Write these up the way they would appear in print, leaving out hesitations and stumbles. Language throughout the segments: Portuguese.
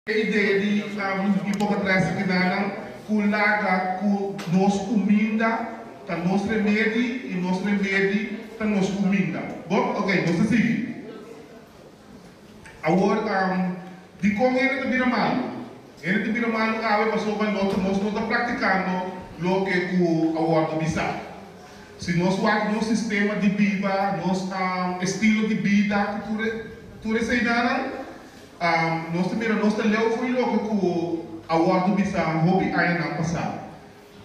A ideia de hipocatrese que dá culaga com nossa comida, tá nosso remédio e nosso remédio tá nossa comida. Bom, ok, vamos seguir. Agora, de como ele te vira mal? Ele te vira mal, a pessoa vai nós não está praticando o que o agora bisa. Se nós vamos no sistema de vida, nosso estilo de vida, tudo isso aí nós também foi logo que a ordem bisa hobby aí na passada.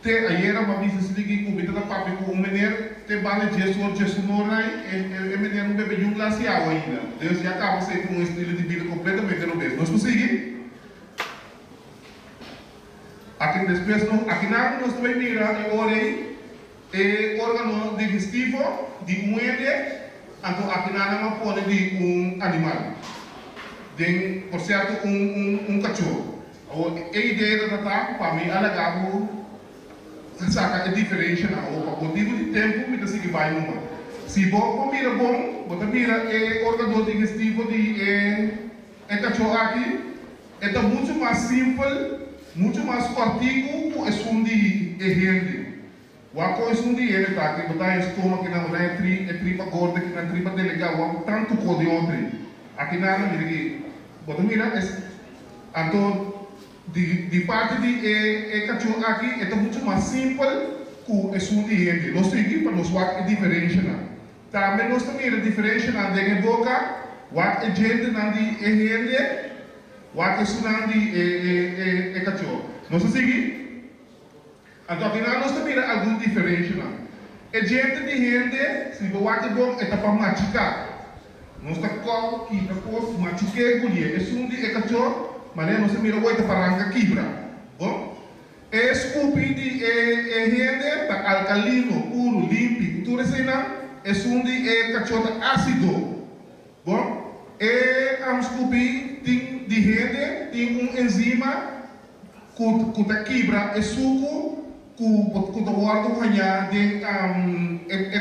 Te ayer uma vez se liguei com vida da papi com menino te vale Jesus não rai e menino não bebe um glace de água ainda. Deus já acaba sendo com um estilo de vida completamente novo. Nós conseguimos? Aqui depois aqui nós também mira e orei e órgão digestivo de muelle, então aqui nada pode de animal. Den, por certo, cachorro. A ideia da TAP, para mim, alagado, saca, é diferente, não? O motivo de tempo, me dá que vai numa. Se você mira bom, você mira o órgão digestivo de cachorro aqui, é muito mais simples, muito mais cortico, é um de rende. O coisa um de ele, tá? Que botar estômago, que não é tripa gorda, que não é tripa delegada, o tanto cor de ontem. Aqui nada, bota mira, então, de parte de cachorro aqui, é muito mais simples que o som de gente. Nós temos que para nós é diferente. Também nós temos a diferença na boca, o é gente na de gente, o é som de cachorro. Nós temos que então, aqui nós temos alguma diferença. É gente de gente, se o é bom, é para masticar. Nós estamos aqui, depois, machuquei a colher. Esse um de cachorro, mas nós temos que ir para arrancar quebra. Bom? Esse cupi de rende, alcalino, puro, limpo, tudo isso aí, esse um de cachorro ácido. Bom? E a cupi de rende tem enzima que quebra o suco, que o guarda ganhar de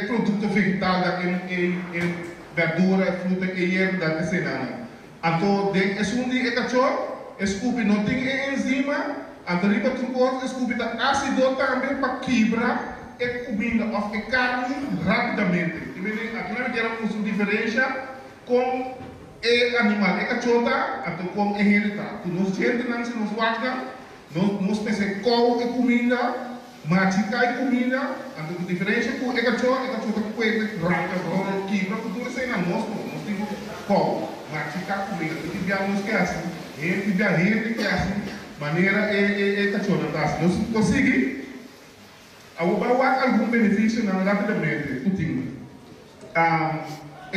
produto vegetal em verdura, fruta e erva da cena. Então, é um de cachorro, escupe não tem enzima, então riba tu pode escupe da ácido também para quebrar e comida ou a carne rapidamente. Aqui nós temos uma diferença com o animal, é cachorro, então com a gente tá. Nós gente não se nos guarda, nós pensamos qual é comida, masticar a comida, então a diferença com o cachorro que pode rápido, quebra, tudo isso aí não nós temos qual, masticar a comida, porque viamos que é assim, e a gente que é assim, maneira é cachorro, tá? Nós conseguimos, algum benefício rapidamente, último. A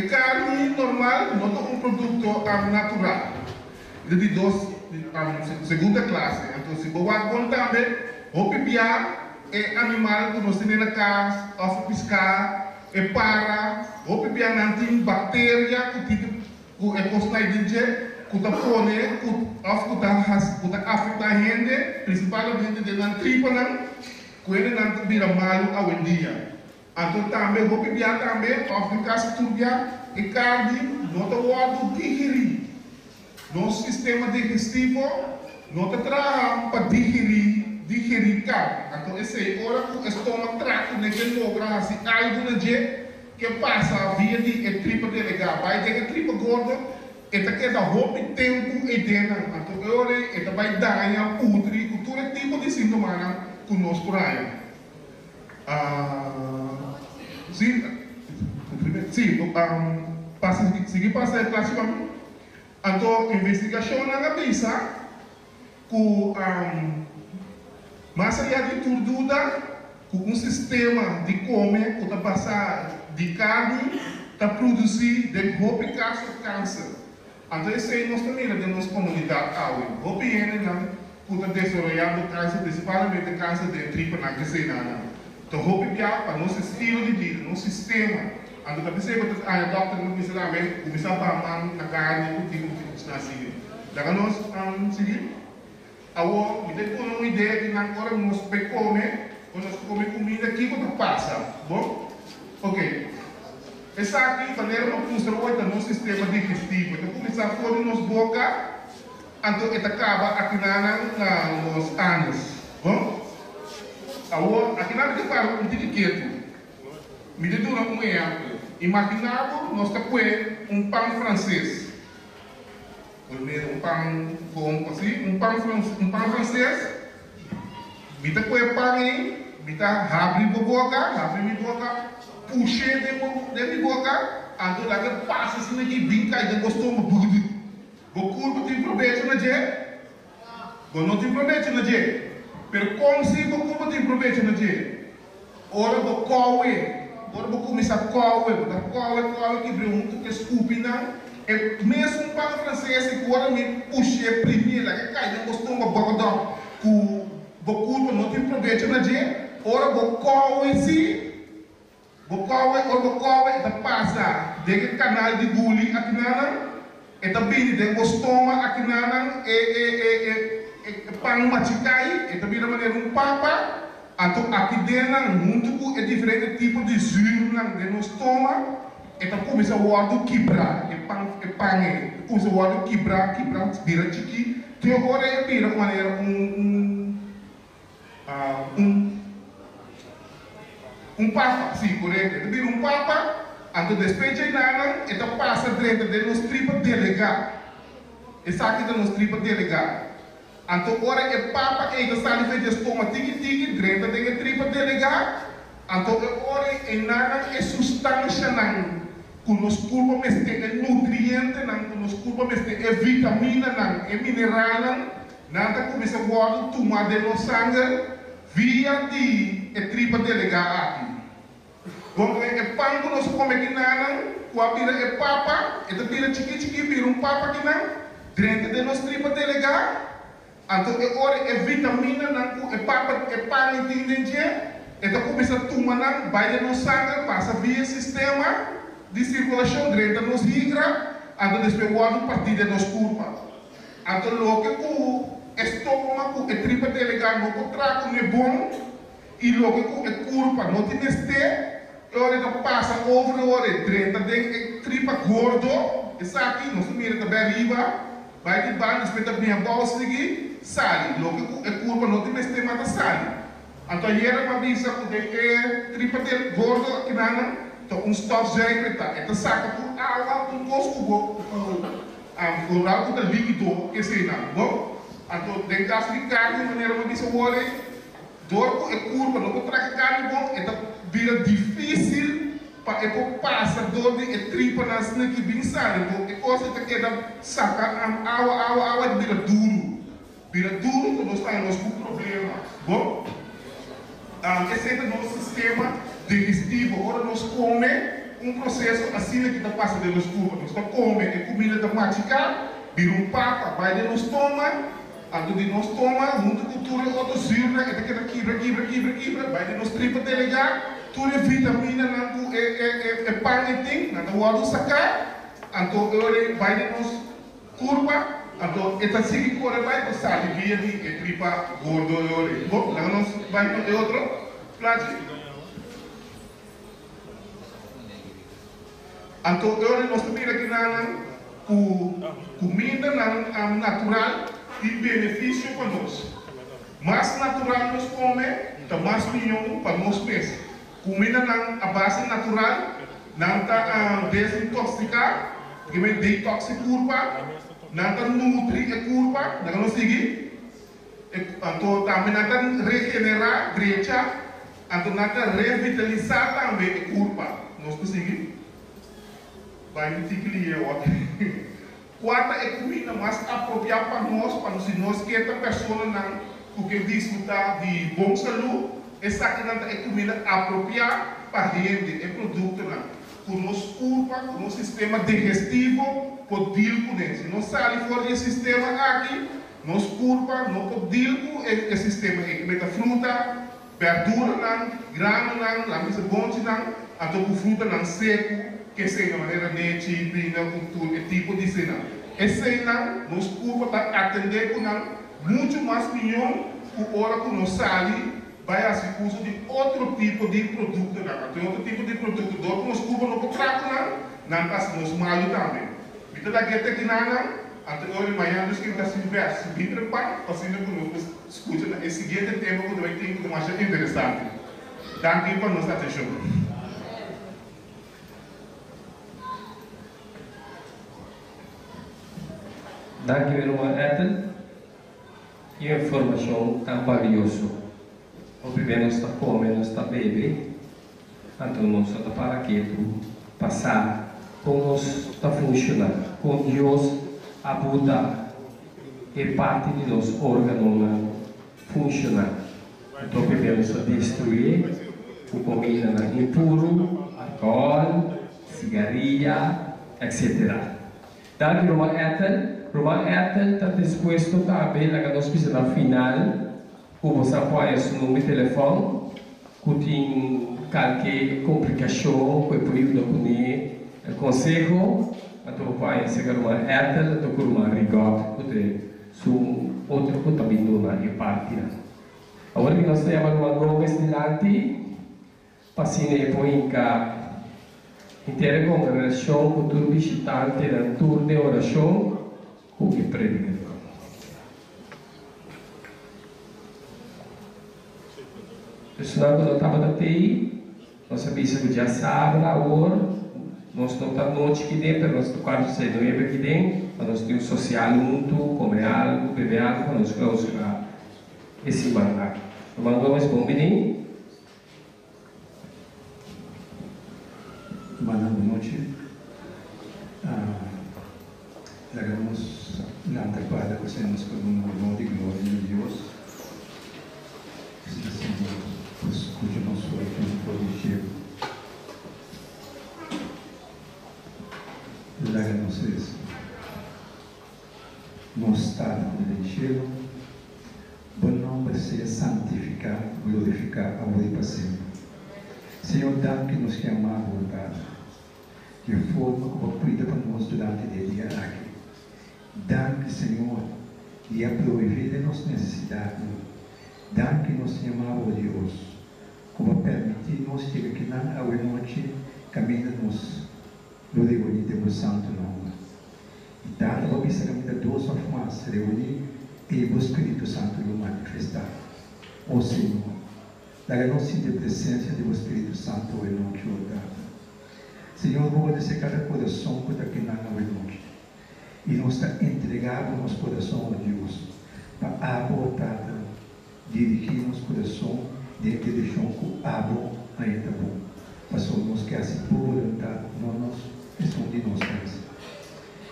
carne normal não é um produto natural, de segunda classe, então se você contar também, o pipiá é animal que nós temos na casa, ou pescar, é para, o pipiá não tem bactéria que é postado de que está pone, que está afeta a gente, principalmente de na tripa, que ele não vira mal ao dia. Então também, o pipiá também, ou ficar se turbiar, é carne, não está o digerir. Nosso sistema digestivo não está para digerir carne. Então, esse é hora que o estômago trata de logra assim, algo na gente que passa via de tripa delegada. Vai ter a tripa gorda, esta que dá roupa e tempo e dentro. Então, agora, esta vai dar a pudre, todo tipo de sintoma que nós por aí. Seguir passa a classe para mim. Então, a investigação na pisa que mais allá de tudo, com um sistema de comer, que está passar de carne, está produzir de roupa e câncer. Então, isso aí nós também na nossa comunidade, roupa e ene, que está desenvolvendo câncer, principalmente câncer de tripa na crescena. Então, roupa e para nosso estilo de vida, nosso sistema. Então, você percebe que a doctora não precisa também começar a na carne, o tipo de nascer. Daí nós seguimos. Agora, me tem uma ideia de agora nós comer comida aqui quando passa, bom? Ok. Essa aqui, maneira uma construção no sistema digestivo. Então, começar a pôr nos boca, então ele acaba aqui nos anos. Bom? Agora, aqui na hora para um tiqueto, me deu um exemplo. Imaginava nós temos pão francês. Primeiro, um pão bom assim, um pão francês. Me deu pão aí, me dá abre minha boca, puxa de minha boca, então lá que passa assim aqui, brinca e gostou muito budo. O corpo tem proveito na gente, não tem proveito na gente. Pero como se o corpo tem proveito na gente, ora o cowe. Agora vou começar a cowe que abriu muito que escupe não. É mesmo um pão francês que agora me puxei primeiro, que cai não gostou uma boca que o corpo não tem proveito na gente. Ora vou cowe sim, vou cowe da passa de canal de guli aqui na, e também de gostoma aqui na pão maticai, e também da maneira papa. Então, aqui dentro, muito é diferente tipo de zuur de nos estômago. Então, começa o ordem quebrar, começa o ordem quebrar, vira chiqui. Então, agora é vira de maneira papa, sim, correto. Então, vira papa, então, depois de nada, então passa dentro de nos tripa delegado. Essa aqui é nos tripa delegado. Então, agora é papa que ainda está feito estômago, tiki, dentro da tripa delegada. Então, agora é nada, é substância, não. Com nos corpos, mas é nutriente, não. Com nos corpos, mas é vitamina, não. É mineral, não. Nada começa a tomar de nosso sangue via de tripa delegada aqui. Bom, é pão que nós comemos aqui, não. Quando é papa, é vira chiqui, vira papa aqui, não. Dentro de nossa tripa delegada. Então, agora é vitamina, é papa, é pão, entende? Então, começa a tomar, vai no sangue, passa via sistema de circulação dentro da nossa higra, então, depois o partir da nossa curva. Então, logo que o estômago, a tripa delegada, não contrata, não é bom, e logo que a curva não tem este, agora passa over a hora, dentro da tripa gordo, essa aqui, nós mira também arriba, vai de baixo, depois da minha bolsa aqui, sai, logo que a curva não tem este, mata sai. Então, era uma visa que tripa de gordo aqui na então stop zeker então saca por água com cosco o lado do líquido que se não bom então de caso de carne de maneira uma visa olha dorco é curva não contrai carne bom então vira difícil para passar dor de tripa nas que bem sabe bom é coisa que queda saca água vira duro quando está em nosso problema bom esse é o nosso sistema digestivo. Agora nós comemos processo assim que está passando de nos curvas. Nós comemos comida da mágica, vira papa, vai de nos estômago, ando de nos estômago, muita cultura, outra zirna, é quebra, vai de nos tripa delegar, tudo é vitamina, não é pão e tem, não é o sacar, então vai de nos curva. Então, esta assim que vai passar via de tripa gordo e ore. Bom, lá nós vai para outro plate. Então, agora nós também aqui na comida natural e benefício para nós. Mais natural nós comemos, então mais melhor para nós pesos. Comida a base natural, não está desintoxicar, que me detoxica curva. Nada nutri a curva, não seguir. Então, também nada regenerar brecha, então nada revitalizar também a curva. Nós conseguimos. Vai me tirar o outro. Quarta é comida mais apropriada para nós, se nós queremos pessoa não, porque desfrutar de bom saúde, essa aqui é comida apropriada para render, é produto não. Com o nosso curva, com o nosso sistema digestivo, poder com ele. Se não sai fora desse sistema aqui, nosso curva não pode com esse sistema. É que meta fruta, verdura, grano, lá mesa bonde, então com fruta seco, que seja maneira nete, pina, com tudo, tipo de cena. Esse não, nosso curva está atender com muito mais milhão por hora que nós sai. Vai a uso de outro tipo de produto, tem outro tipo de produto, do que nós curva no contrato, não passa nos malho também. Então, daqui até que Até hoje de manhã, nós temos assim verso, Bíblia pai, assim nós escuta esse seguinte tema que vai ter que mais interessante. Danke por nossa atenção. Danke irmão Ethel. E a informação tão valiosa. Obviamente nós está comendo, nós está bebendo. Então nós está para que tu passar como nós está funcionando. Com Deus a Buda é parte de nós órgãos funcionando. Então obviamente nós está destruir o comida impuro, álcool, cigarrilha, etc. Danke irmão Ethel. Rumah Ethel está disposto também na nossa piscina final, como você apoia seu número de telefone, que tem qualquer complicação, que pode dar conselho, então apoia esse Rumah Ethel, então Rumah Rigot, que são outro que também dona e parte. Agora que nós temos uma Gomes delante, passine e põe cá, inteira com a relação com o visitante da tour de oração, o que predica. Pessoal, quando eu estava na TI, nós sabíamos que já sabe lá agora, nós não estamos noite aqui dentro, nós tocamos de 6 de novembro aqui dentro, nós temos social junto, comer algo, beber algo, nós vamos jogar esse mandato. Irmão Gomes, bom menino. Boa noite. Lagamos la antepada que hacemos con un honor y gloria de Dios. Escúchanos hoy con prodigio. Lagamos eso. Mostrado del cielo. Buen nombre sea santificado, glorificado, ahora y para siempre. Senhor, dá que nos chamar, Padre, de forma como cuida para nós durante o dia aqui. Dá-me, Senhor, de prover a nossa necessidade. Dá que nos chamar, Deus, como permitir nos chegar aqui na noite, caminha-nos no reunir de santo nome. E dá para que essa caminhada duas formas reunir e o Espírito Santo o manifestar. Ó Senhor, dá-nos a presença do Espírito Santo em noite, ó Dada. Senhor, vou agradecer cada coração que está aqui na noite. E nós está entregado nosso coração a Deus para abortar, dirigir nosso coração dentro de chão que abro ainda bom. Passou nos que assim por vontade, não nos responde nos pés.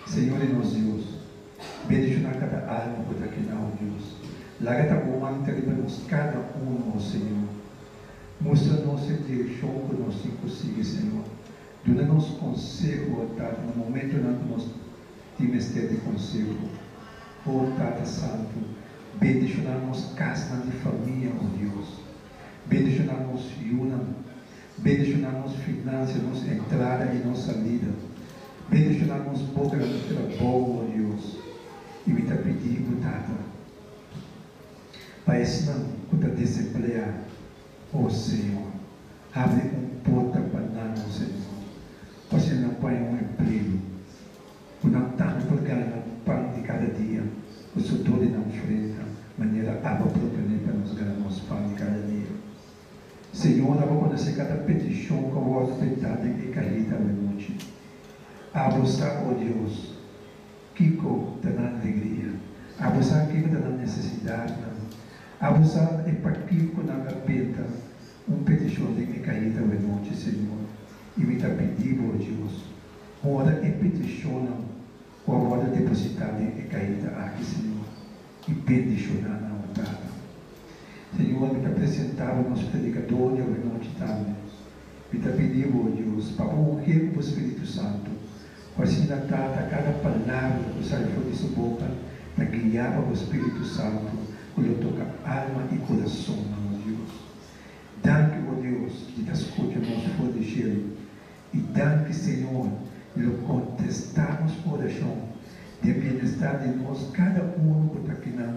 Senhor e nosso Deus, bendicionar cada alma que está aqui na Deus. Larga está comando para cada um, Senhor. Mostra-nos a direção que nós conseguimos, Senhor. Dá-nos conselho, Tata, no momento em que nós temos de conselho. Oh, Tata Santo, bendicionar-nos casa de família, oh Deus. Bendicionar-nos yuna, bendicionar-nos finanças, nos entrada e nossa vida. Bendicionar-nos boca de trabalho, oh Deus. E me pedir, Tata, para esse não, que está desempregado, oh Senhor, abre porta para nós, Senhor. Você não põe emprego, não está por ganhar pão de cada dia, o seu todo não enfrenta, maneira água própria para nos ganhar nosso pão de cada dia. Senhor, eu vou conhecer cada petição que eu vou tentar e caída à noite. Abusar, oh Deus, Kiko está na alegria, abusar Kiko está na necessidade, abusar é para Kiko na gaveta, petição de caída à noite, Senhor. E me está pedindo, oh Deus, ora e peticiona, ou ora depositada e caída aqui, Senhor, e peticionar na vontade. Senhor, me está apresentando nosso predicador e a noite também. Me está pedindo, oh Deus, para morrer com o Espírito Santo, para se adaptar a cada palavra que sai fora de sua boca, para guiar o Espírito Santo, quando toca alma e coração, oh Deus. Danke, oh Deus, que te escute o nosso foro de gelo. E danke, Senhor, pelo contestarmos oração, de bem-estar de nós, cada um que está aqui na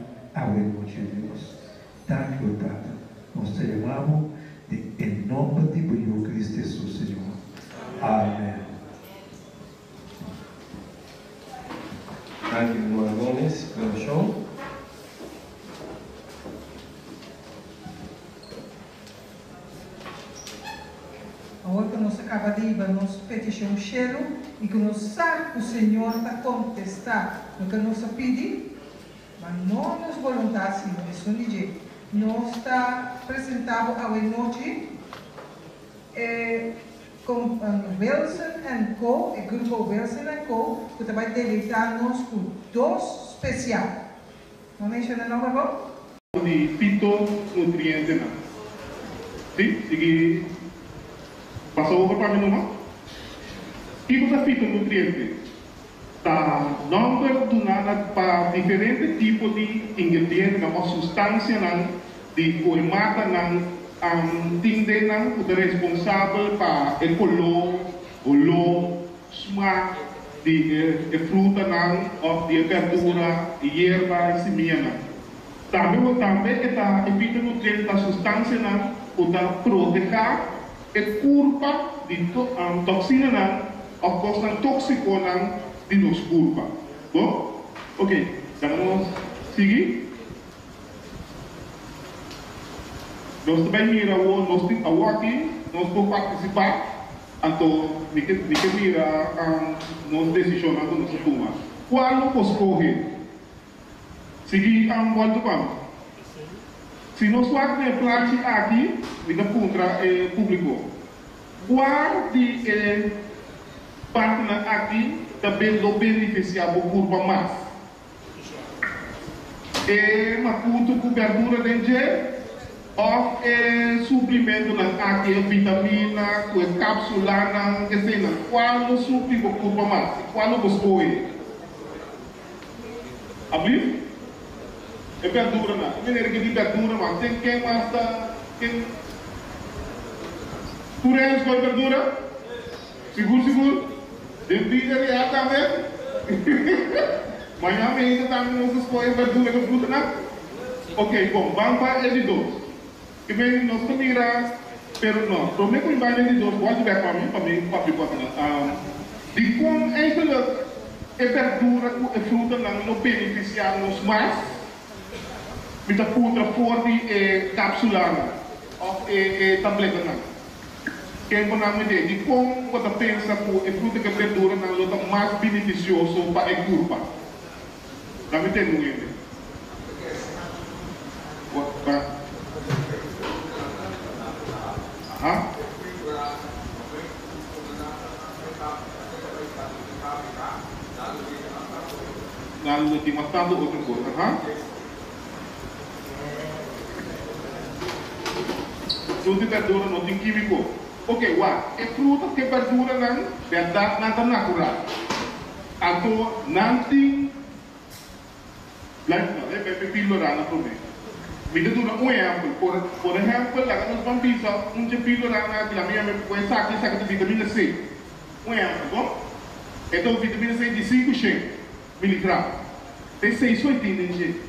noite de Deus. Danke, oh Tata, nós te chamamos em nome de Cristo Jesus, Senhor. Amém. Thank you, irmã Gomes, pelo show. Agora que nós acabamos de ir para nossa petição cheiro e que nós sabemos que o Senhor está contestar no que nós pedimos, mas não nos voluntários, isso não diz. Nós está apresentado a noite com Wilson & Co., o grupo Wilson & Co., que vai deleitar-nos com dois especiais. Não menciona não, Babo? De fitonutriente, não. Sim? Segui. Passou over para mim, não? Tipo de fitonutriente? Tá, número do nada para diferentes tipos de ingredientes, uma substância, de formata, tinde, que é responsável para o color, olor, smaak, de fruta, ou de verdura, erva e semente. Também está a fitonutriente da substância, que protege a curva de toxina, ou costa tóxico, de nos curva. Bom? Ok, vamos seguir. Nós também miramos, nós temos aqui, nós vamos participar, então, de mira nossa decisão, nossa turma. Qual nós escolhe? Seguir volta para se nós vamos ter aqui, de contra o público, qual de partner aqui também não beneficia a curva mais? É uma curta cobertura de gel ou suplemento aqui, vitamina, cápsula, etc. Qual não supre a curva mais? Qual não escolhe? Abrir? É verdura, não. Eu não de verdura, mas tem quem mais está... Tu escolhe verdura? Seguro? De vida real também? Amanhã ainda também nós escolhemos verdura com fruta, não? Ok, bom, vamos para editores. Que vem nós também pero não, prometo que vai editores, pode ver para mim, para de como é que verdura e fruta não beneficiam-nos mais, de puta forte e cápsula, ou tableta, que é de como você pensa que a fruta e a verdura é mais beneficioso para a curva. Dá me entender? Lalu di mata tu outra coisa, Fruta e verdura não tem químico. Ok, é fruta que verdura não, verdade não natural. Então, não tem, é pílora na problema. Me dá um exemplo, por exemplo, lá nós vamos pensar pílora na que a minha me saca de vitamina C. Exemplo, bom? Então, vitamina C de 500 miligramas. Tem 680 gente.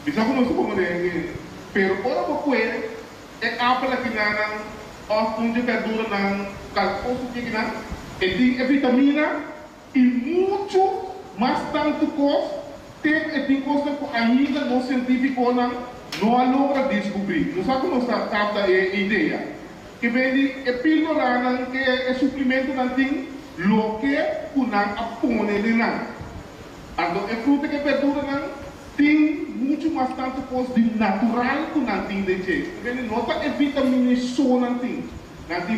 Isso é como como pero ora porque é apela que não de verdura não calcoso que não tem vitamina e muito mais tanto coisa tem coisa que ainda não científico não logra descobrir. Não sabe como está capta a ideia que vem de pílora que é suplemento não tem lo que não apone de não. Então é fruta que verdura não tem muito mais tanto coisa de natural que não tem de jeito. Nota é vitamina só não tem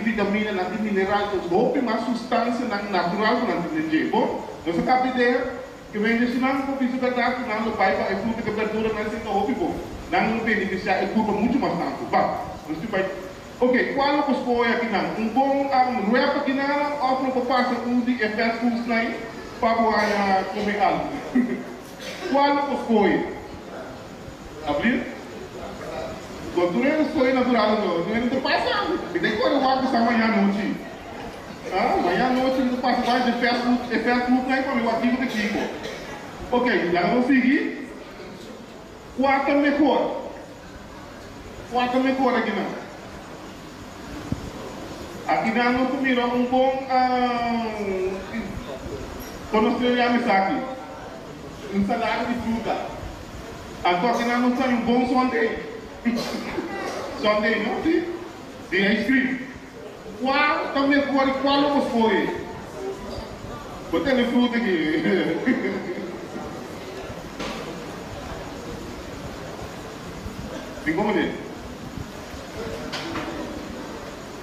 vitamina, não tem mineral, então mais substância natural que não tem de jeito. Bom, nós acabamos de ver que vem de não por isso verdade que não vai para a fruta que verdura não se não bom, não beneficiar é culpa muito mais tanto. Vá, nós vai. Ok, qual é o escolha aqui não? Bom rap aqui não, ou para passar de fast foods não para comer algo. Qual é o escolha? Abrir? Quando não é escolha natural, não é passando. E daí quando eu vou passar amanhã à noite. Amanhã à noite eu passo mais de fast food não é para meu artigo de Kiko. Ok, já vamos seguir. Qual é melhor? Qual é melhor aqui não? Aqui nós comemos bom conhecer a mesa aqui. salada de fruta. Agora que nós temos um bom Sunday. Sunday, não? De ice cream. Qual também qual você foi? Botei fruta aqui. Vem como ele?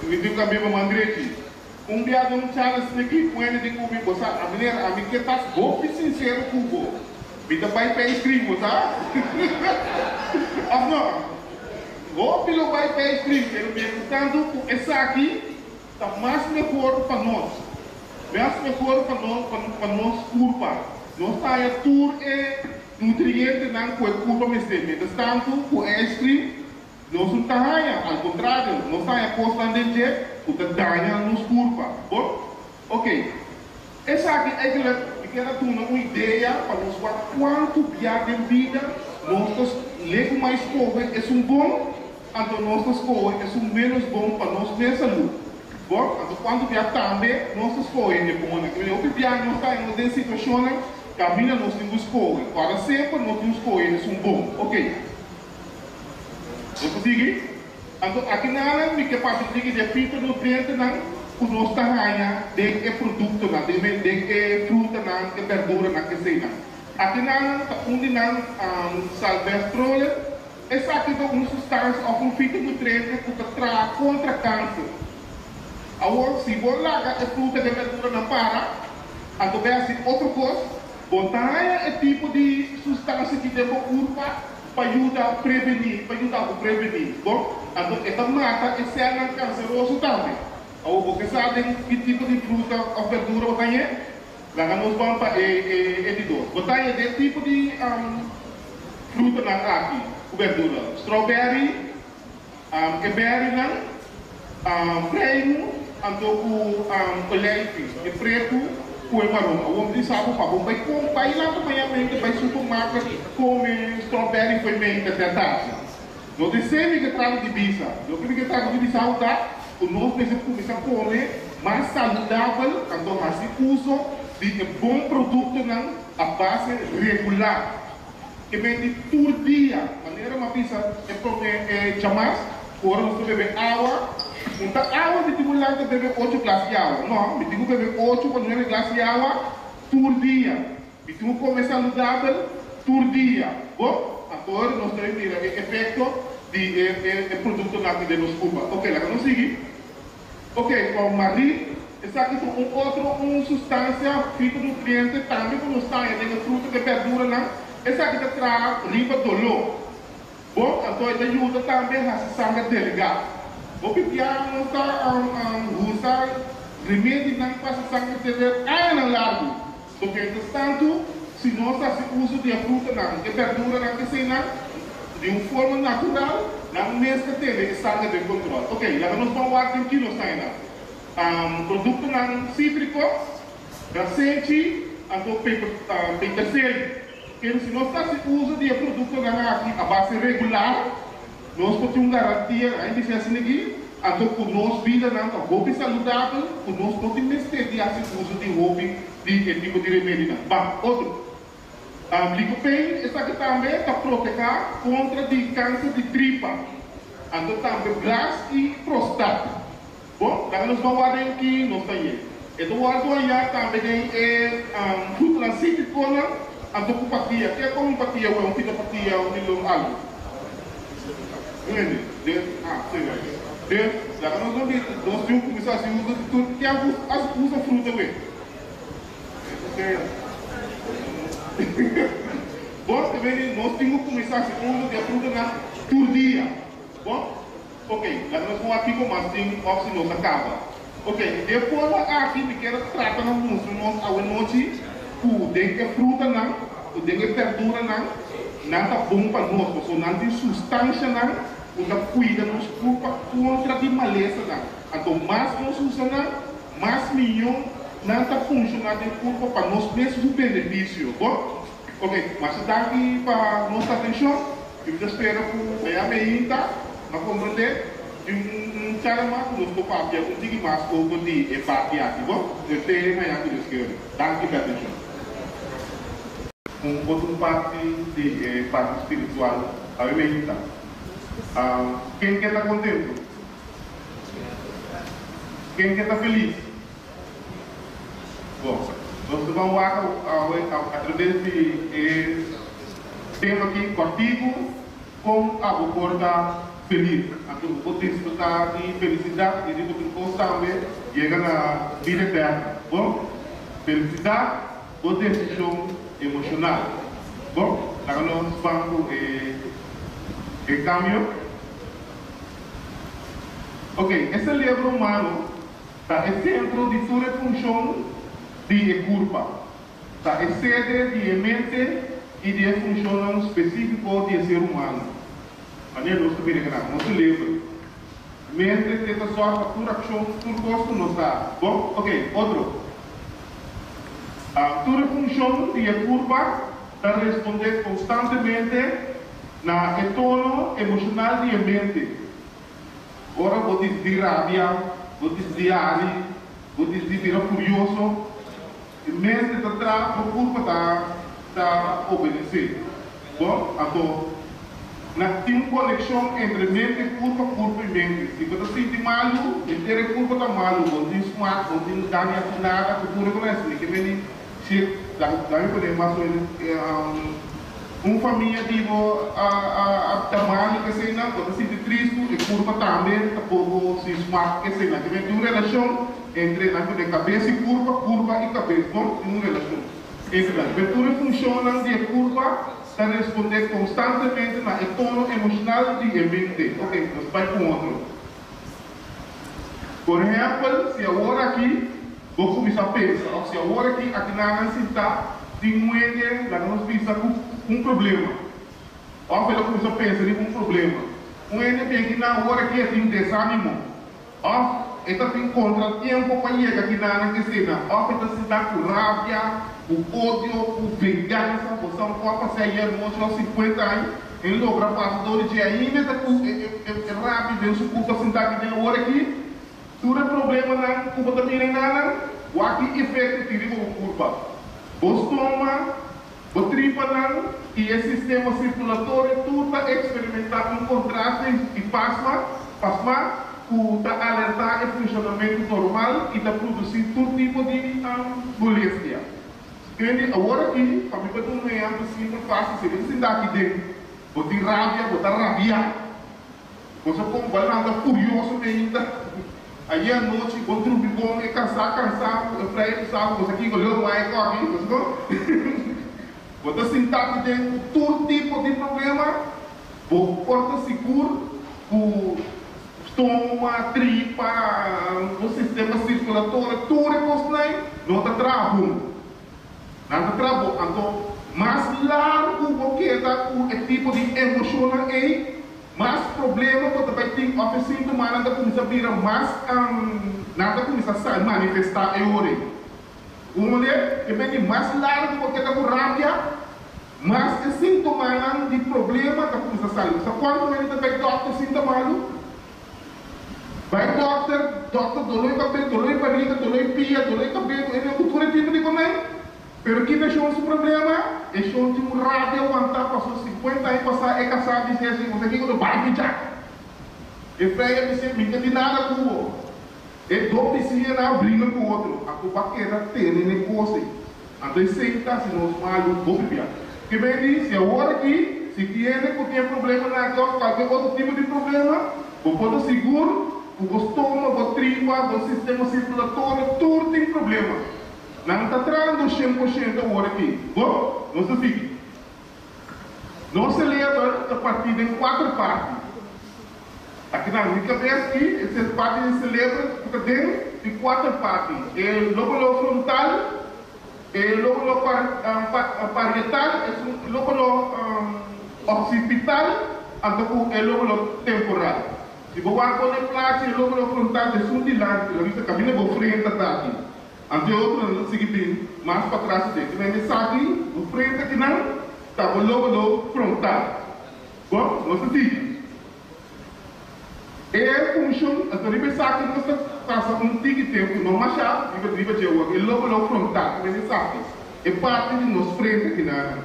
Me digo que a minha mandei aqui. Dia de Charles aqui, com ele de comigo, a mulher, a minha que está bom e sincero com o povo. Me dá para escrever, tá? Ah, não. Vou pelo vai para escrever, portanto, essa aqui está mais melhor para nós. Mais melhor para nós culpa. Nós está a tour e nutriente não com culpa mais tempo. Portanto, com escrever, nós não está ao contrário, nós está a constante porque danha nos culpa. Bom? Ok. Essa aqui é que eu quero ter uma ideia para nós ver quanto viagem de vida nós levamos mais povo é um bom, então nossas coisas é um menos bom para nós ter saúde. Bom? Então quando viagem também, nossas coisas é bom. Eu viagem nós estamos em situação que a vida nós temos coisas. Para sempre nós temos coisas é um bom. Ok. Vamos seguir? Então, aqui na área, me que passa de fita nutriente não, o nosso tamanho de produto não, de fruta não, de verdura não, que sei não. Aqui na área, onde não salvestrol, essa aqui é uma substância ou uma fita nutriente que traz contra câncer. Agora, se você larga a fruta de verdura não para, então vai assim outra coisa, botar é tipo de substância que deve curva para ajudar a prevenir, Bom, então, essa mata é célula cancerosa também. Ou você sabe que tipo de fruta ou verdura você tem? Lá nós vamos para editor. Você tem esse tipo de fruta aqui, verdura. Strawberry, berry, prêmio, então leite, preto, com marrom. O homem disse, vai comprar lá também, vai supermercado, come strawberry, foi meio interpretado. Não tem sempre que traga de bisa. Não tem que traga de bisa, o nosso precisa começar a comer mais saudável, então mais uso de bom produto a base regular. Que vem de todo dia, maneira uma bisa é chamar, agora você beber água. Então, água de tipo lá que beber 8 glass de água. Não, me digo beber 8 ou 9 glass de água por dia. Me digo comer saudável por dia. Bom, agora nós temos o efeito de produto de nos curva. Ok, lá que nós seguimos. Ok, com Marie, essa aqui é uma substância fitonutriente também que nós temos de fruta de verdura lá. Essa aqui traz riba dolor. Bom, então ele ajuda também a sangue delegado. O piano está usar remédio não passa sangue de ano largo. Porque, entretanto, se nós fazemos uso de fruta, de verdura, que seja de uma forma natural, não mesmo ter sangue de controle. Ok, lá nós vamos ver aqui nós temos produto cítrico, gracente, peterselho. Se nós fazemos uso de produto aqui a base regular, nós temos garantia, ainda se assim aqui, então por nós vida não é hobby saudável, por nós não temos ter de uso de hobby de tipo de remédio. Bom, outro, licopene, essa aqui também está proteger contra de câncer de tripa, então também gás e próstata. Bom, daí nós vamos ver aqui, nós temos. Então o outro aí também é fruta cítrica, antocopatia, que é como empatia, ou uma fitopatia, ou algo. Nós vamos começar a usar tudo que usa fruta bem. Bom, também nós temos que começar a uso de fruta todo dia. Bom? Ok, lá nós vamos aqui com mais tempo, se nós acaba. Ok, depois aqui me quero tratar na música, nós a noite, o dengue fruta não, o dengue verdura não está bom para nós, porque não tem substância não. Porque cuida nos culpa contra de maleza não. Então mais nós usamos, mais melhor não está funcionando de culpa para nós mesmos o benefício. Bom? Ok, mas daqui para nossa atenção, eu espero que a minha na compreender de cara mais nos papel, um digo mais pouco de empate aqui. Bom? Eu tenho mais aqui de esquerda. Daqui para atenção. outra parte de parte espiritual, a medita. Quem que está contento? Quem que está feliz? Bom, nós vamos através de tema aqui, artigo, como a porta feliz. Então, o texto está de felicidade e de tudo também chega na vida eterna. Bom, felicidade ou decisão emocional. Bom, agora nós vamos cambio. Ok, esse livro humano está em centro de toda a função de culpa. Está em sede de mente e de função específica de ser humano. Maneira nós também nosso livro. Mente tenta só a toda ação, todo gosto não está. Bom, ok, outro. Toda função de culpa está responder constantemente na tono emocional de mente. Ora vou dizer rabia, vou dizer ari, vou dizer furioso. A mente está atrás, a culpa está obedecer. Bom, então, tem uma conexão entre mente, culpa e mente. Se você sente mal, inteira culpa está mal, não tem smart, não tem ganho nada, cultura conhece, que nem se dá poder mais família tipo a tamanho que sei não, quando se triste, e culpa também, tá pouco se smart que sei não, que vem uma relação entre na cabeça e curva e cabeça, bom, uma relação. Entre a abertura funciona de curva para responder constantemente na tono emocional de mente. Ok, nós vai com outro. Por exemplo, se agora aqui, vou começar a pensar, se agora aqui na está de moeda, lá nós pensamos um problema. Ou ela começa a pensar em um problema. Moeda tem que na hora que tem desânimo. Ou ela tem contratempo para chegar aqui na cena. Ou ela se dá com rabia, o ódio, o vingança, você não pode passar aí aos 50 anos, em logra passador de ainda está com rápido, em sua culpa sentar aqui na hora aqui, tudo é problema na culpa também nada, o aqui efeito que vive com culpa. O estômago, o tripa e o sistema circulatório, tudo está experimentando um contraste e pasma, que está alertar o funcionamento normal e está produzindo todo tipo de moléstia. Agora aqui, para mim, não é assim fácil. Se você está aqui dentro, você rabia, você rabia, você vai andar furioso ainda. Aí à noite, quando o bom é cansado, é freio, sabe? Você aqui olhou mais aqui, você sentado aqui dentro, todo tipo de problema, o porta seguro, o estômago, tripa, o sistema circulatório, tudo é possível, não está travando. Então, mais largo que o tipo de emocional é, mais problema que você vai ter, a sintoma nada começa a virar mais, nada começa a manifestar em hora. Uma mulher que vem mais largo porque está com rabia, mais o sintoma de problema que começa a sair. Então, quando ele vai doctor sintoma, vai doctor, dolor cabelo, dolor barriga, dolor pia, dolor cabelo, ele é outro tipo de coisa. Pero que deixou esse problema, deixou de um rádio aguentar, passou 50 anos, passar, é casado, dizer assim, você aqui quando vai ficar. E freia dizer, me entende nada com o outro. E dois dias na briga com o outro. A culpa que era ter negócio. Então, senta, se não malu, vou beber. Que bem disse, agora aqui, se tem problema na casa, qualquer outro tipo de problema, vou pôr seguro, o estômago, o tripa, o sistema circulatório, tudo tem problema. Não está trazendo 100% agora aqui. Bom, não se fique. Não se leva a partida em 4 partes. Aqui na minha cabeça, essa parte se leva dentro de 4 partes. O lóbulo frontal, o lóbulo parietal, o lóbulo occipital, e o lóbulo temporal. Se você vai falar o lóbulo frontal de sul de lá, você caminha para frente aqui. Ante outro, não seguinte, mais para trás dele. Vem aqui, o frente aqui não, está o lóbulo frontal. Bom, não se diz. É a função, a tua pensar que você passa tempo, não machado, e vai dizer o lóbulo frontal, vem aqui. É parte de nós frente aqui na.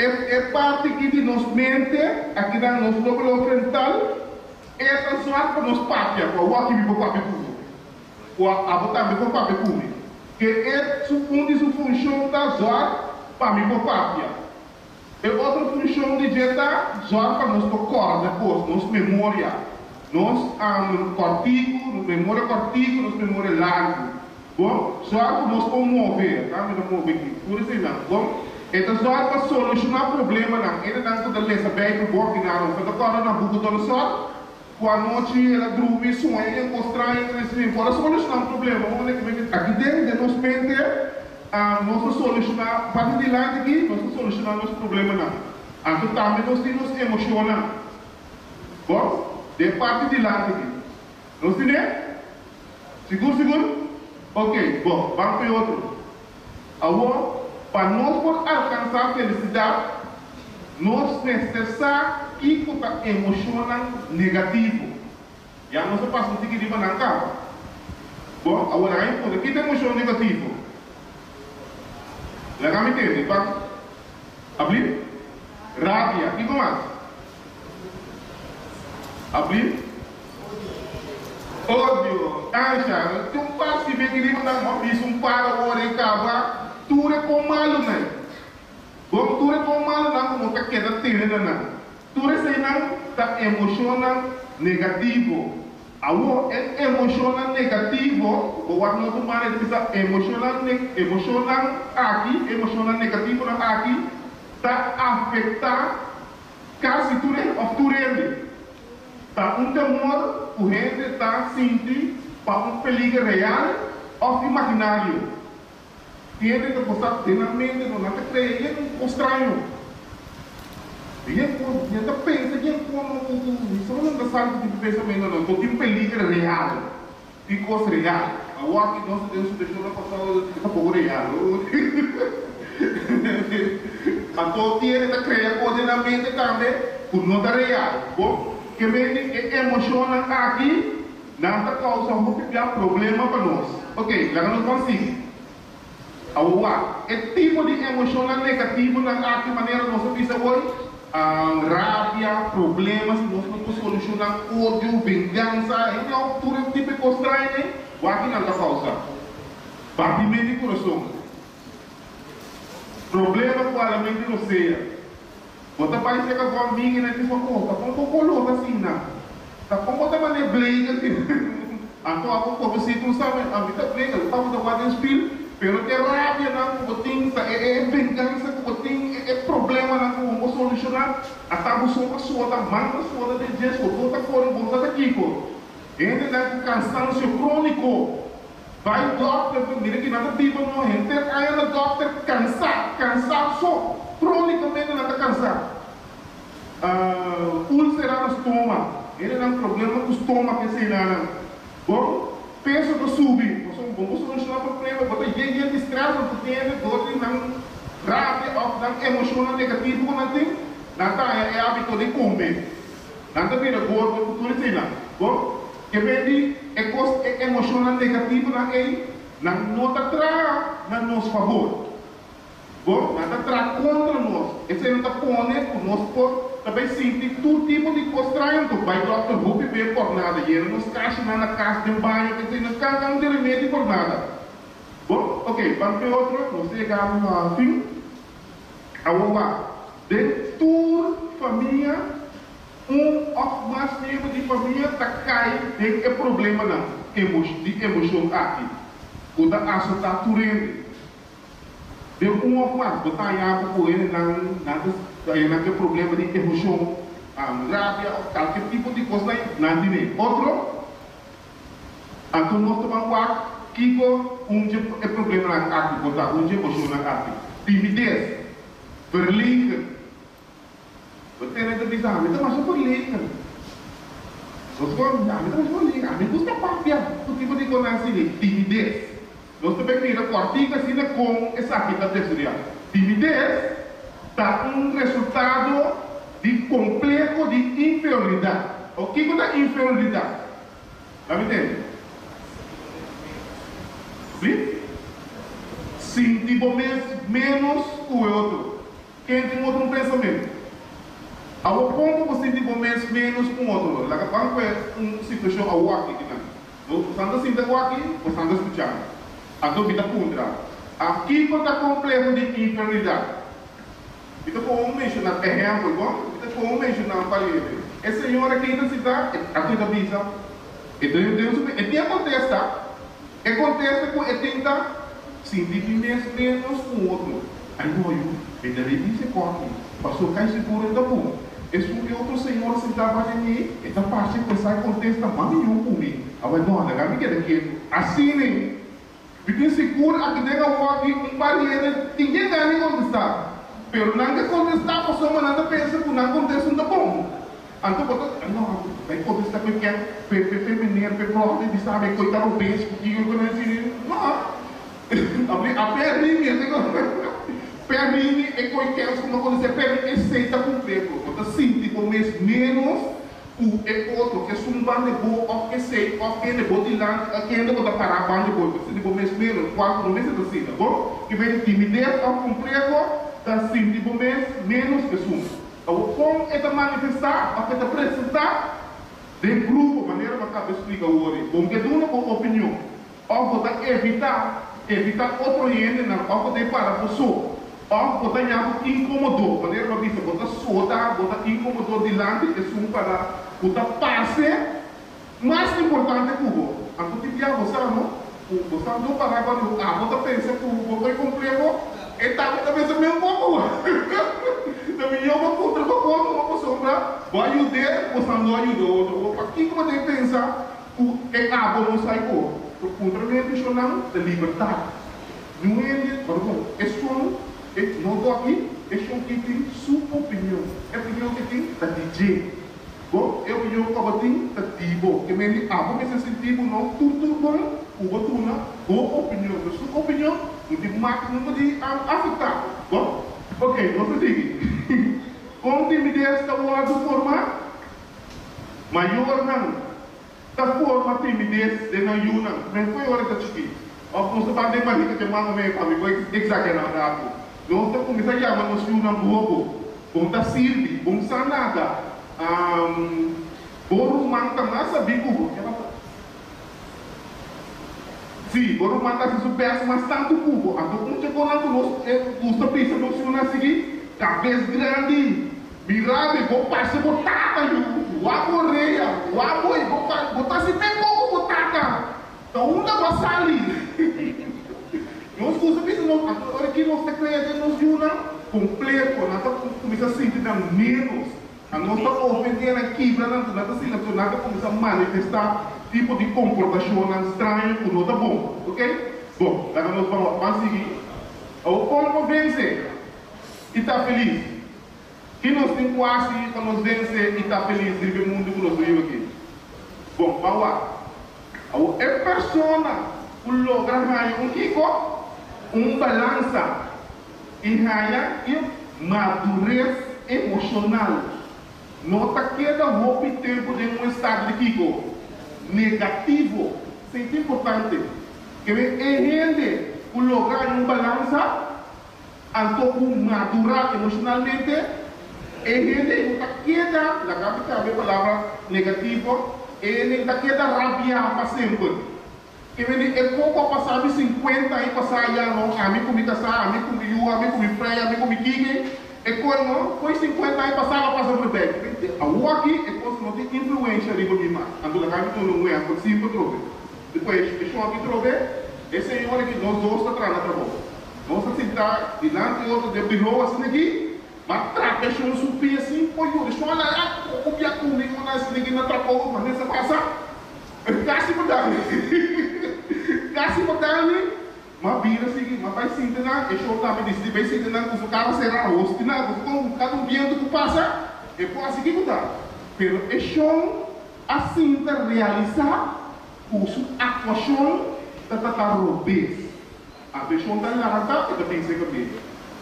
é parte aqui de nossa mente, aqui na nosso lóbulo frontal, é transformado para nos pápia, para o aqui para o pápia público, ou a botar para o pápia público, que é onde a função da zona para mim para o pápia. E outra função de jeta, zona para nós corpo, depois, nossa memória, nós cortico, nossa memória cortico, nossa memória larga. Bom, zona para nós mover, tá? Não mover aqui, por isso não, bom? Então, zona para solucionar o problema, não, ele não pode ler bem para o bordo, não, porque agora não buco toda só. Com a noite ela dorme, sonha, constrói, assim, para solucionar o problema. Aqui dentro de nossa mente, nós solucionar, a partir de lá aqui, nós solucionar nosso problema não. Então também nós temos emocionar. Bom, de parte de lá aqui. Nós temos? Seguro? Ok, bom, vamos para outro. Agora, para nós poder alcançar a felicidade, nós precisamos que está emocional negativo. Já não se passa de que na cama. Bom, agora aí pode que tem emoção negativo. Legal me entende, tá? Abrir? Rábia, e mais? Abrir? Ódio, ancha, tem um par se vê que ele manda uma pista, um par agora em cava, tudo é com malo, né? Bom, tudo é com malo, não, como que queda ter, não. Tudo isso não está emocional negativo. Agora, é emocional negativo, o ar não tomar essa emocional aqui, emocional negativo aqui, está afetando quase tudo ele. Está um temor, o gente está sentindo para um perigo real ou imaginário. Tem que postar plenamente, não está creendo, é estranho. E está pensando que isso não está sabendo de pensamento, não. Então, tem um perigo real. Tem coisa real. Agora que nós Deus deixou na passada, está pouco real. Então, tem que criar coisa na mente também, por não estar real. Bom, que mente emociona aqui, não está causando um problema para nós. Ok, lá não consigo. Agora, é tipo de emocional negativo na arte maneira nós pensamos hoje. Rábia, problemas, nós não podemos solucionar ódio, vingança, então tudo tipo de coisa estranha, o aqui não está causa. Partimento de coração. Problema claramente não sei. Você parece que a sua amiga não tem sua conta, está com um pouco assim, não. Está com uma maneira blanca, assim. Então, a pouco você não sabe, a vida blanca, está com o guarda espírito. Pero tem rábia, não, é vingança, é problema, não, vou solucionar. Até você manda sua de gesto, volta fora, volta daqui, ainda tem cansaço crônico. Vai o doctor, mira que nada viva, não, gente, aí o doctor cansaço, cronicamente não está cansado. Úlcera no estômago, ele tem um problema com o estômago, que se não. Bom, peso do subir. Vamos solucionar o problema, porque gente estressa, porque ele não rábia, não emocional negativo, não tem, é hábito de comer. Não está vendo gordo, tudo isso aí. Bom, que vem é emocional negativo, não está atrás a nosso favor. Bom, não está atrás contra nós. Esse não está pondo por nós, também sentir todo tipo de coisa estranha. Então, vai doctor, vou beber por nada. E ele nos caixa na casa de banho, que tem nos cagam de remédio por nada. Bom, ok, vamos para outro. Nós chegamos ao fim. Agora, de toda família, ou mais tempo de família, está caindo, tem que problema não. De emoção aqui. O da ação está turendo. De ou mais, botar em água com ele, não tem problema de emoção, rábia, qualquer tipo de coisa, não tem. Outro, então nós tomamos aqui, é problema aqui, botar emoção aqui. Timidez, verlegen. Você tem que dizer, mas eu sou verlegen. Você sou verlegen, mas custa papia. O tipo de coisa assim, timidez. Nós também temos artigo assim com essa aqui da terceira. Timidez está resultado de complexo de inferioridade. O que é inferioridade? Está me entendendo? Sentir menos que o outro. Quem tem outro pensamento? Ao ponto você tem menos com outro. Lá que banco é uma situação ao aqui, você anda assim da aqui, você anda escutando. Então vida contra. Aqui está completo de inferioridade. Então como mencionar exemplo, bom? Então como mencionar parede. Esse senhor aqui na cidade, aqui da bisa. Então Deus, e tem acontece com e tenta sentir menos com o outro. Aí não eu deve dizer corre. Passou cai seguro da bom. Esse outro senhor sentava em mim, esta parte que sai contesta, mas nenhum comigo. Agora não, a gabi que é daqui. Assim nem. Fiquem seguro aqui dentro aqui um barreira, ninguém ganha onde está. Pero não é quando está, a pessoa não pensa que não acontece nada bom. Então, não, vai contestar que quer feminino, prova de saber coitado o beijo, que eu conheci. Não, a perninha, perninha é coitado, como quando você perde receita completa. Você sente como menos o outro, que é um bando bom, ou que sei, ou que é bom de lá, que ainda vou parar bando bom, você tem como menos, 4 meses assim, tá bom? Que vem timidez ao completo, está sentindo menos pessoas. Como é de manifestar, é de apresentar de grupo, maneira que eu explico hoje. Bom, que duna com opinião. Ou pode evitar outro gente, ou pode parar a pessoa. Ou pode ganhar incomodou, maneira que eu disse, pode soltar, pode incomodou delante, que é para pode passe, mais importante que o outro. Então, você não parar quando você pensa que o outro é complexo, e está pensando mesmo pouco. Também eu vou contra uma pessoa vai ajudar, você não ajuda o outro. Aqui como tem que pensar, o água não sai por. Contra mim, deixa não, da liberdade. Não é, não estou aqui, é só que tem sua opinião. É a opinião que tem da DJ. Bom, é a opinião que eu tenho da Tibo. Que me diz, vamos se sentir não, tudo bom, o outro não, boa opinião. A sua opinião, não pode afetar. Bom, ok, vamos seguir. Com timidez está o lado forma maior não. Está forma timidez de não yuna. Mas foi hora que chiqui. Ou como se fala de maneira que mama me para mim, exagerado. Nós estamos começando a chamar nos yuna bobo. Bom está sirvi, bom está nada. Boro manta massa bico. Sim, boro manta se supera mas tanto cubo. Então um chegou lá conosco, custa pisa no yuna seguir. Cabeça grande, mirado, vou passar botata, o aborreia, o aborreia, vou botar se tem pouco botata. Então, um da passar ali. Nós conseguimos, agora que nós temos nos yuna completo, nós começamos a sentir menos. A nossa ofendendo aqui, nós começamos a manifestar tipo de comportação estranho que não está bom, ok? Bom, agora nós vamos seguir. Como vencer? E está feliz. Que nós temos quase para nos vencer e está feliz viver o mundo que nós vivemos aqui. Bom, vamos lá. A pessoa que logra balança e madurez emocional. Nota que é o tempo de um estado de Kiko negativo. Isso é importante. Que é gente que logra balança. Então, madurar emocionalmente, ele não queda, a palavra negativa, ele não queda rabiar para sempre. Ele é pouco passar de 50 e passar já, a mim comigo casar, a mim comigo, a mim comigo freia, a mim comigo kiki, é quando foi 50 e passar para sempre bem. A aqui é quando não tem influência de mim mais. Então, a mim não é, porque sempre trove. Depois, deixa eu aqui trove, esse senhor aqui, nós dois está atrás da trabalho. Nós sentar diante de outro de birro assim aqui, mas trata se um supi assim, pô, eu deixo lá, o que é comigo na assim na trapou, mas nessa passa, casi mudar, mas vira assim, mas vai sentir na, e show tá me disse, vai sentir na, o carro será rosto, na, com cada viento que passa, é quase que mudar. Pero é show assim de realizar o sua atuação da tatarobês. A pessoa está lá, e tem que ser cabelo.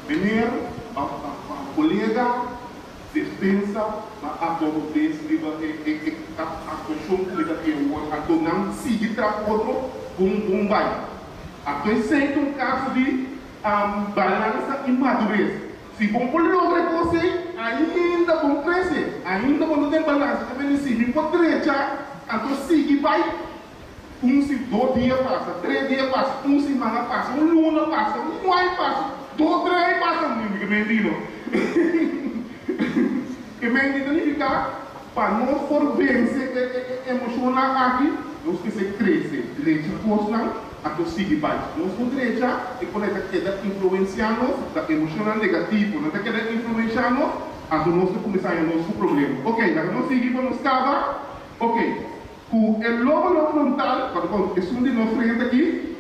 Primeiro, a colega dispensa a corrupção, a pessoa que a não sigue para outro, vai. Aqui é um caso de balança e madurez. Se bom por lograr você, ainda bom crescer. Ainda quando tem balanço, também se me pode direita, então siga vai. Se 2 dias passa, 3 dias passa, 1 semana passa, 1 luna passa, 1 ano passa, 2, 3 passa, que menino. Que menino significa, para não for vencer emocional aqui, nós que se cresce, direita costa, então siga vai. Nós por direita, e quando é que está influenciando, está emocional negativo, não está querendo influenciando, então nós começamos a nosso problema. Ok, então nós seguimos nos cava, ok. Com o lóbulo frontal, quando é um de nós frente aqui,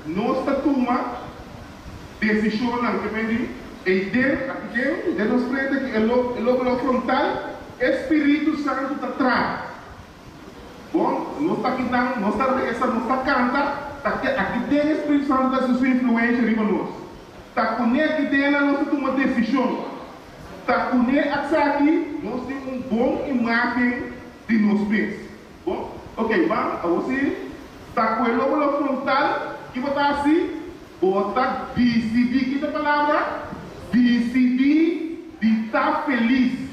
nós tomamos decisão que vem e dentro, aqui dentro, de nós frente aqui, o lóbulo frontal, Espírito Santo está atrás. Bom, nós está aqui, nós está reza, nós está canta, aqui tem o Espírito Santo da sua influência em nós. Está com ele aqui dentro, nós tomamos decisão. Está com ele aqui, nós temos bom imagem de nós mesmos. Bom, ok, vamos, você está com o lóbulo frontal, que botar assim, botar decidir, que é a palavra? Decidir de estar feliz.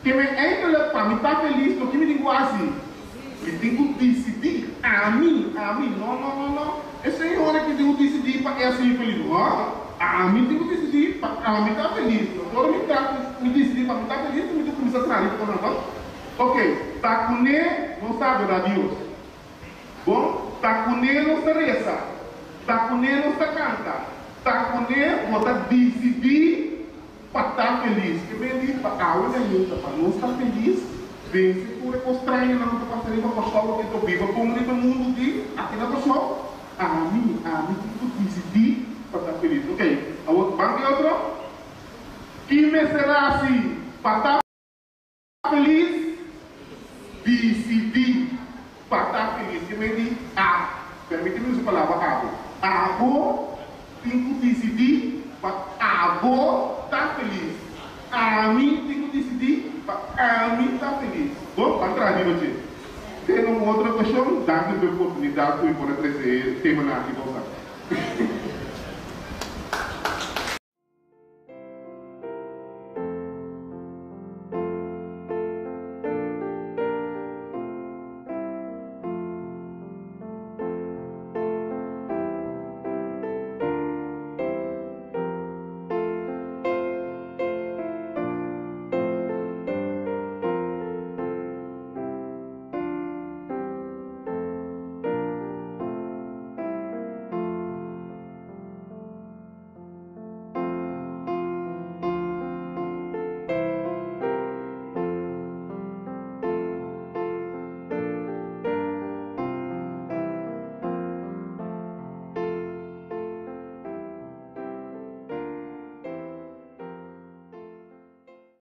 Que me entra para me estar feliz, porque me digo assim, eu tenho que decidir, a mim, não. É Senhor que tem que decidir para ser feliz. A mim tem que decidir para me estar feliz. Agora me decidir para me estar feliz, eu tenho que começar a trabalhar. Ok, está com ele, não sabe orar a Deus. Bom, está com ele, não se reza. Está com ele, não se canta. Está com ele, não está decidir para estar feliz. Que bem diz, para a aula para não estar feliz, vem se por estranho, não está passando para a pessoa que estou viva, como no mundo de aqui na pessoa. A mim tem que decidir para estar feliz. Ok, a outra parte é outra. Que me será assim, para estar feliz? Decidir para estar feliz. Que me diz, permite-me usar a palavra abo, tem que decidir para estar feliz. A mim tem que decidir para a mim estar feliz. Bom, para trás de você. Tem uma outra questão, dá-me a oportunidade de poder trazer tema aqui.